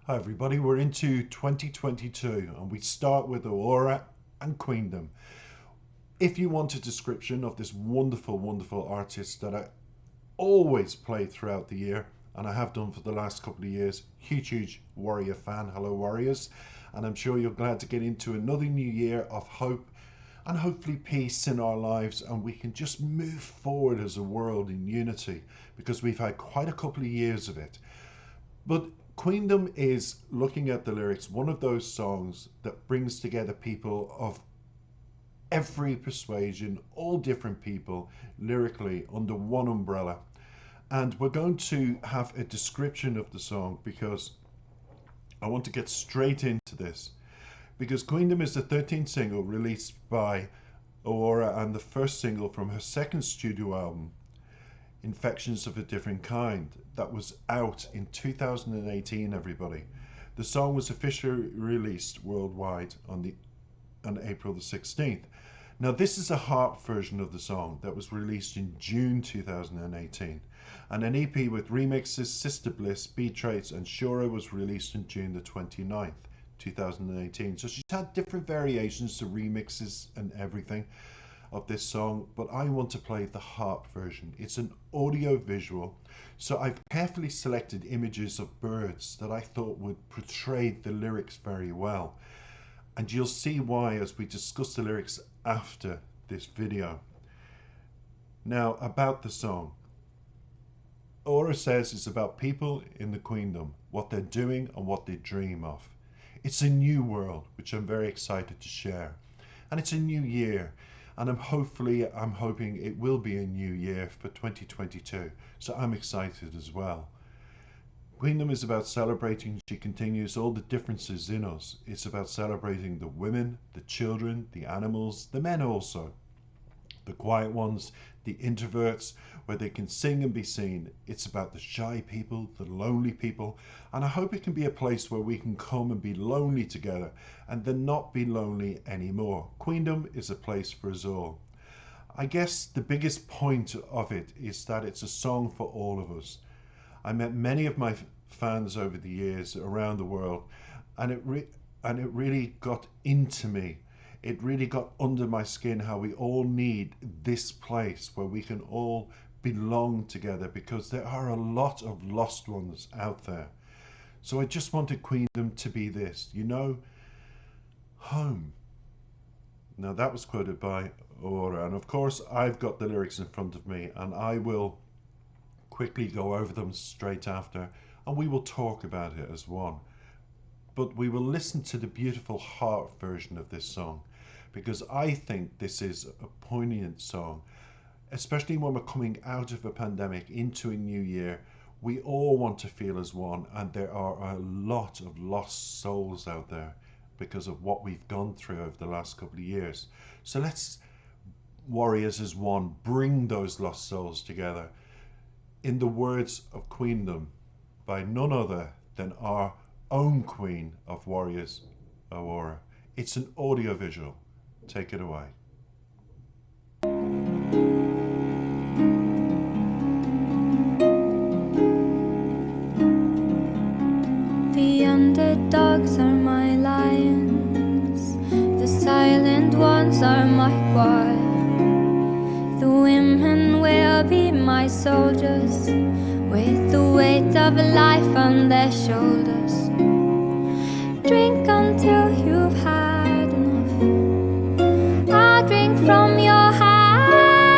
Hi everybody, we're into 2022 and we start with Aurora and Queendom. If you want a description of this wonderful, wonderful artist that I always play throughout the year, and I have done for the last couple of years, huge Warrior fan, hello Warriors, and I'm sure you're glad to get into another new year of hope and hopefully peace in our lives, and we can just move forward as a world in unity because we've had quite a couple of years of it. But Queendom is, looking at the lyrics, one of those songs that brings together people of every persuasion, all different people, lyrically under one umbrella. And we're going to have a description of the song because I want to get straight into this. Because Queendom is the 13th single released by Aurora and the first single from her second studio album, Infections of a Different Kind, that was out in 2018, everybody. The song was officially released worldwide on April the 16th. Now this is a harp version of the song that was released in June 2018, and an EP with remixes Sister Bliss, Beat Traits and Shura was released on June the 29th, 2018. So she's had different variations to remixes and everything of this song, but I want to play the harp version. It's an audio visual, so I've carefully selected images of birds that I thought would portray the lyrics very well, and you'll see why as we discuss the lyrics after this video. Now, about the song, Aura says it's about people in the Queendom, what they're doing and what they dream of. It's a new world which I'm very excited to share, and it's a new year, and I'm hoping it will be a new year for 2022, so I'm excited as well. Queendom is about celebrating, she continues, all the differences in us. It's about celebrating the women, the children, the animals, the men also, the quiet ones, the introverts, where they can sing and be seen. It's about the shy people, the lonely people, and I hope it can be a place where we can come and be lonely together and then not be lonely anymore. Queendom is a place for us all. I guess the biggest point of it is that it's a song for all of us. I met many of my fans over the years around the world, and it really got into me. It really got under my skin how we all need this place where we can all belong together, because there are a lot of lost ones out there. So I just wanted Queendom to be this, home. Now that was quoted by Aura, and of course I've got the lyrics in front of me, and I will quickly go over them straight after, and we will talk about it as one. But we will listen to the beautiful harp version of this song, because I think this is a poignant song, especially when we're coming out of a pandemic into a new year. We all want to feel as one, and there are a lot of lost souls out there because of what we've gone through over the last couple of years. So let's, Warriors as one, bring those lost souls together in the words of Queendom by none other than our own Queen of Warriors, Aurora. It's an audio visual. Take it away. The underdogs are my lions, the silent ones are my choir. The women will be my soldiers, with the weight of life on their shoulders. Drink until you've had enough. I'll drink from your hands.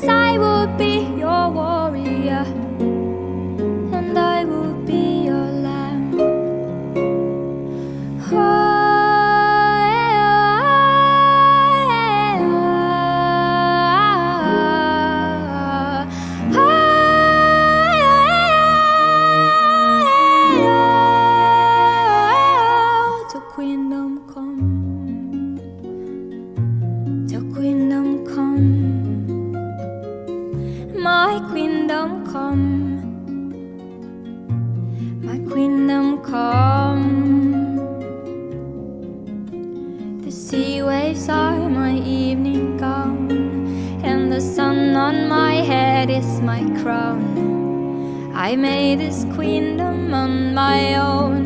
I will be your warrior, and I will be your lamb. Till Queendom come, till Queendom come, my Queendom come, my Queendom come. The sea waves are my evening gown, and the sun on my head is my crown. I made this Queendom on my own,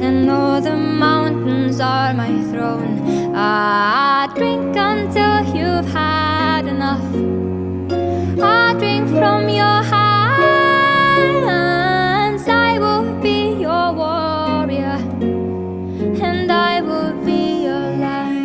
and all the mountains are my throne. I drink until you've had enough. I drink from your hands. I will be your warrior, and I will be your lamb.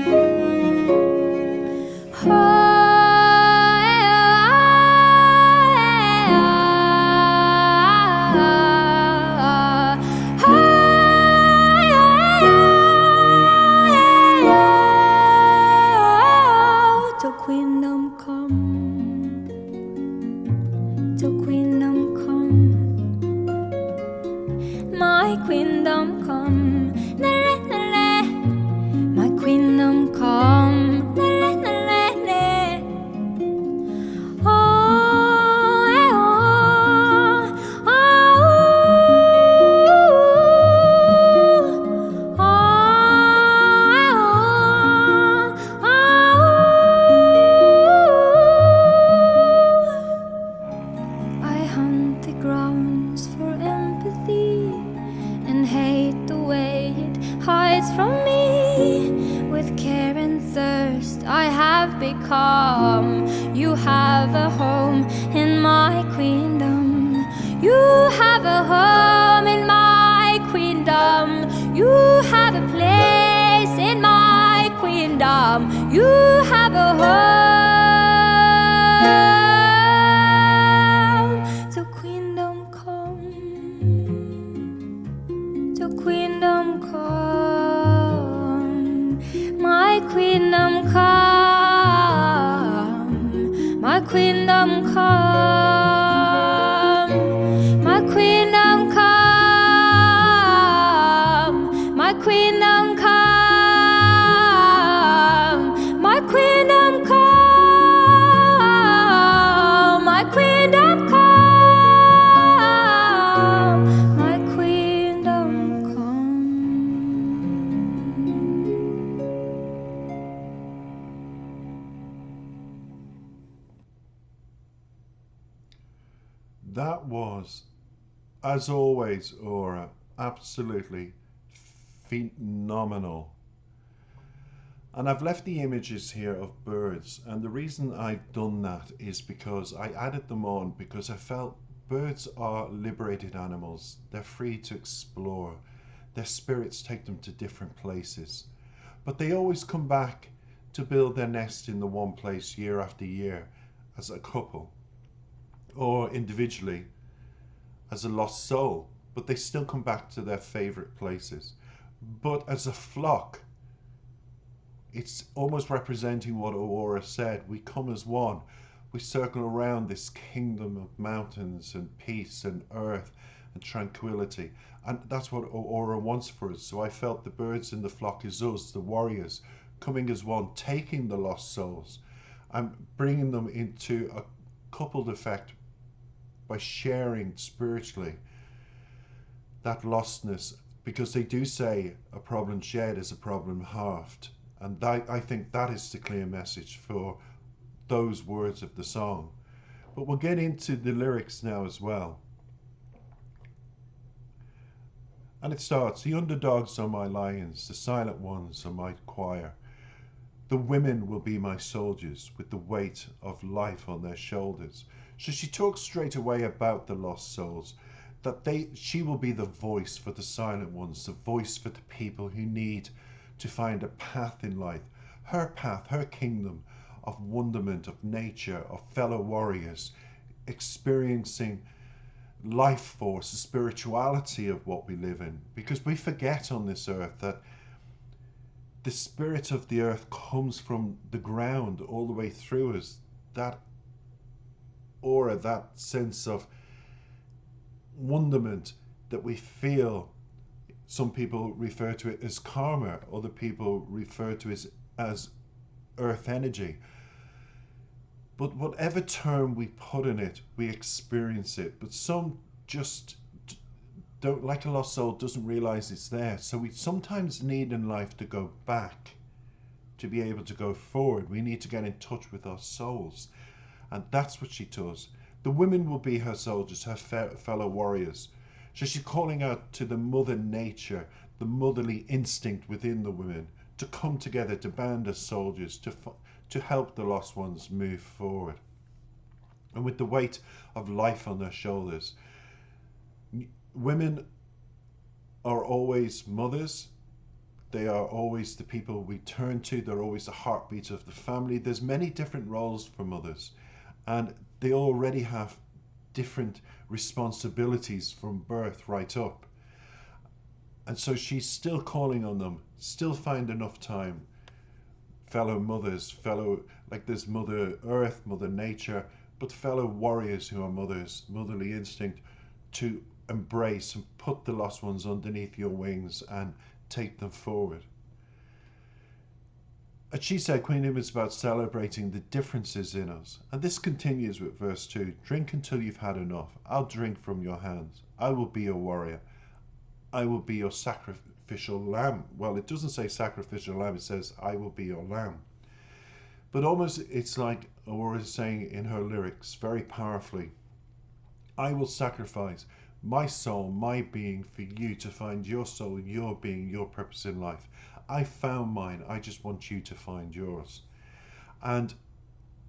Till kingdom come, till kingdom come, my kingdom come, my kingdom come. I hunt the grounds for empathy and hate the way it hides from me. With care and thirst I have become. You have a home in my queendom. You have a home in my queendom. You have a place in my queendom. You have a home. Till kingdom come, till kingdom come, my kingdom come, my kingdom come, my kingdom come, my kingdom come, my kingdom come, my kingdom come, my kingdom come. That was, as always, Aura, absolutely phenomenal. And I've left the images here of birds, and the reason I've done that is because I added them on because I felt birds are liberated animals. They're free to explore. Their spirits take them to different places, but they always come back to build their nest in the one place year after year as a couple or individually as a lost soul, but they still come back to their favorite places. But as a flock, it's almost representing what Aurora said. We come as one. We circle around this kingdom of mountains and peace and earth and tranquility. And that's what Aurora wants for us. So I felt the birds in the flock is us, the warriors, coming as one, taking the lost souls and bringing them into a coupled effect by sharing spiritually that lostness, because they do say a problem shared is a problem halved. And I think that is the clear message for those words of the song. But we'll get into the lyrics now as well. And it starts, the underdogs are my lions, the silent ones are my choir. The women will be my soldiers with the weight of life on their shoulders. So she talks straight away about the lost souls, that she will be the voice for the silent ones, the voice for the people who need to find a path in life, her path, her kingdom of wonderment, of nature, of fellow warriors, experiencing life force, the spirituality of what we live in. Because we forget on this earth that the spirit of the earth comes from the ground all the way through us. That aura, that sense of wonderment that we feel. Some people refer to it as karma, other people refer to it as earth energy. But whatever term we put in it, we experience it. But some just don't, like a lost soul, doesn't realize it's there. So we sometimes need in life to go back to be able to go forward. We need to get in touch with our souls. And that's what she does. The women will be her soldiers, her fellow warriors. So she's calling out to the mother nature, the motherly instinct within the women, to come together, to band as soldiers, to help the lost ones move forward. And with the weight of life on their shoulders, women are always mothers. They are always the people we turn to. They're always the heartbeat of the family. There's many different roles for mothers, and they already have different responsibilities from birth right up. And so she's still calling on them, still find enough time, fellow mothers, fellow, like there's Mother Earth, Mother Nature, but fellow warriors who are mothers, motherly instinct, to embrace and put the lost ones underneath your wings and take them forward. And she said, Queen is about celebrating the differences in us. And this continues with verse 2. Drink until you've had enough. I'll drink from your hands. I will be your warrior. I will be your sacrificial lamb. Well, it doesn't say sacrificial lamb. It says, I will be your lamb. But almost it's like Aurora is saying in her lyrics very powerfully, I will sacrifice my soul, my being for you to find your soul, your being, your purpose in life. I found mine. I just want you to find yours. And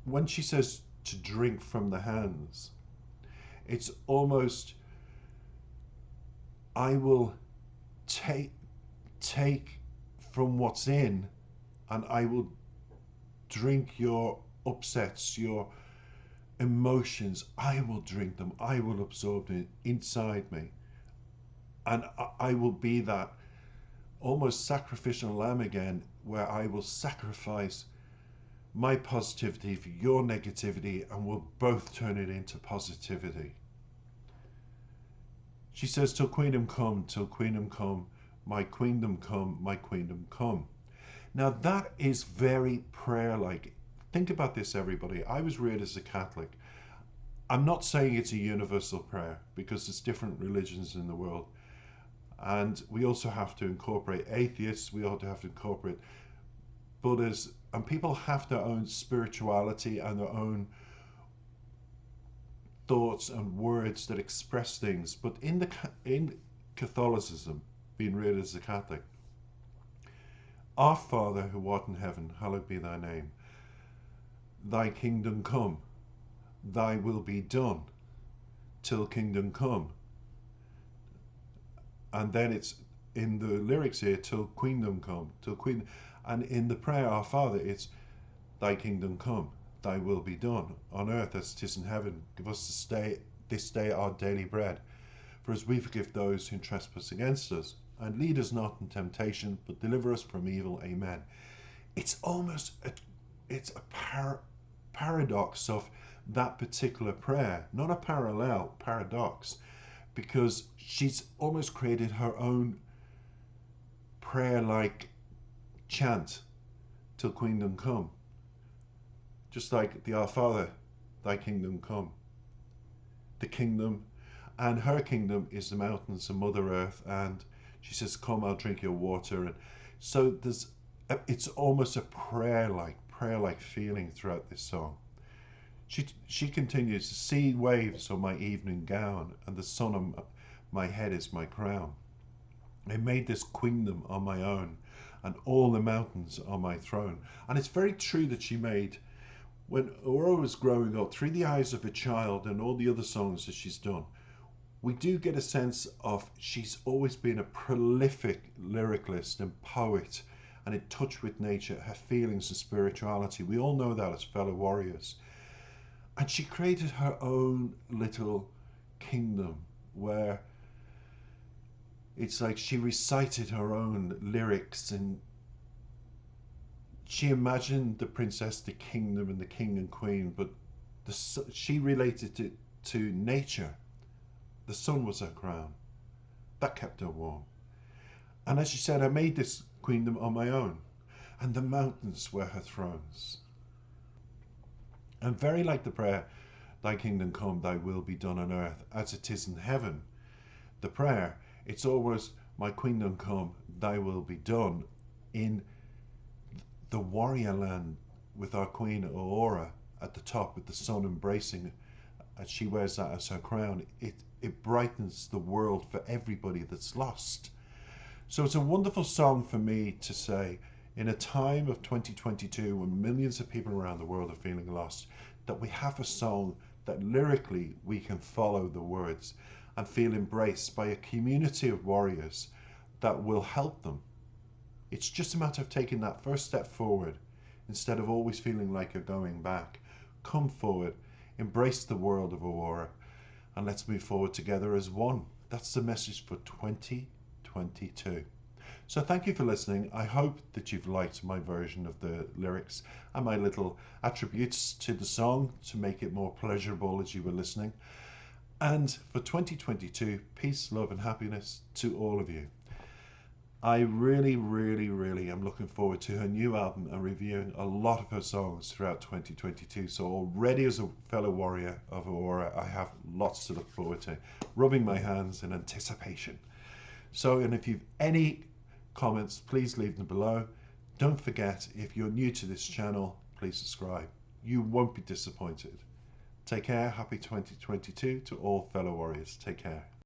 when she says to drink from the hands, it's almost, I will take from what's in, and I will drink your upsets, your emotions. I will drink them. I will absorb them inside me. And I will be that almost sacrificial lamb again, where I will sacrifice my positivity for your negativity, and we'll both turn it into positivity. She says, till queendom come, my queendom come, my queendom come. Now that is very prayer-like. Think about this, everybody. I was reared as a Catholic. I'm not saying it's a universal prayer, because there's different religions in the world. And we also have to incorporate atheists, we also have to incorporate Buddhists, and people have their own spirituality and their own thoughts and words that express things. But in Catholicism, being reared as a Catholic, our Father who art in heaven, hallowed be thy name. Thy kingdom come, thy will be done, till kingdom come. And then it's in the lyrics here, till queendom come, till queen. And in the prayer, our Father, it's thy kingdom come, thy will be done, on earth as it is in heaven. Give us this day our daily bread. For as we forgive those who trespass against us, and lead us not in temptation, but deliver us from evil. Amen. It's almost it's a paradox of that particular prayer, not a parallel, paradox, because she's almost created her own prayer-like chant, till queendom come. Just like the Our Father, thy kingdom come. The kingdom, and her kingdom is the mountains and Mother Earth, and she says, come, I'll drink your water. And so it's almost a prayer-like feeling throughout this song. She continues, the sea waves on my evening gown, and the sun on my head is my crown. I made this queendom on my own, and all the mountains are my throne. And it's very true that she made, when Aurora was growing up, through the eyes of a child and all the other songs that she's done, we do get a sense of she's always been a prolific lyricist and poet, and in touch with nature, her feelings and spirituality. We all know that as fellow warriors. And she created her own little kingdom where it's like she recited her own lyrics, and she imagined the princess, the kingdom, and the king and queen, but she related it to nature. The sun was her crown. That kept her warm. And as she said, I made this queendom on my own, and the mountains were her thrones. And very like the prayer, thy kingdom come, thy will be done on earth as it is in heaven. The prayer, it's always, my kingdom come, thy will be done, in the warrior land with our queen Aurora at the top, with the sun embracing and she wears that as her crown, it brightens the world for everybody that's lost. So it's a wonderful song for me to say, in a time of 2022 when millions of people around the world are feeling lost, that we have a song that lyrically we can follow the words and feel embraced by a community of warriors that will help them. It's just a matter of taking that first step forward instead of always feeling like you're going back. Come forward, embrace the world of Aurora, and let's move forward together as one. That's the message for 2022. So thank you for listening. I hope that you've liked my version of the lyrics and my little attributes to the song to make it more pleasurable as you were listening. And for 2022, peace, love and happiness to all of you. I really, really, really am looking forward to her new album and reviewing a lot of her songs throughout 2022. So already as a fellow warrior of Aurora, I have lots to look forward to, rubbing my hands in anticipation. So, and if you've any comments, please leave them below. Don't forget, if you're new to this channel, please subscribe. You won't be disappointed. Take care. Happy 2022 to all fellow warriors. Take care.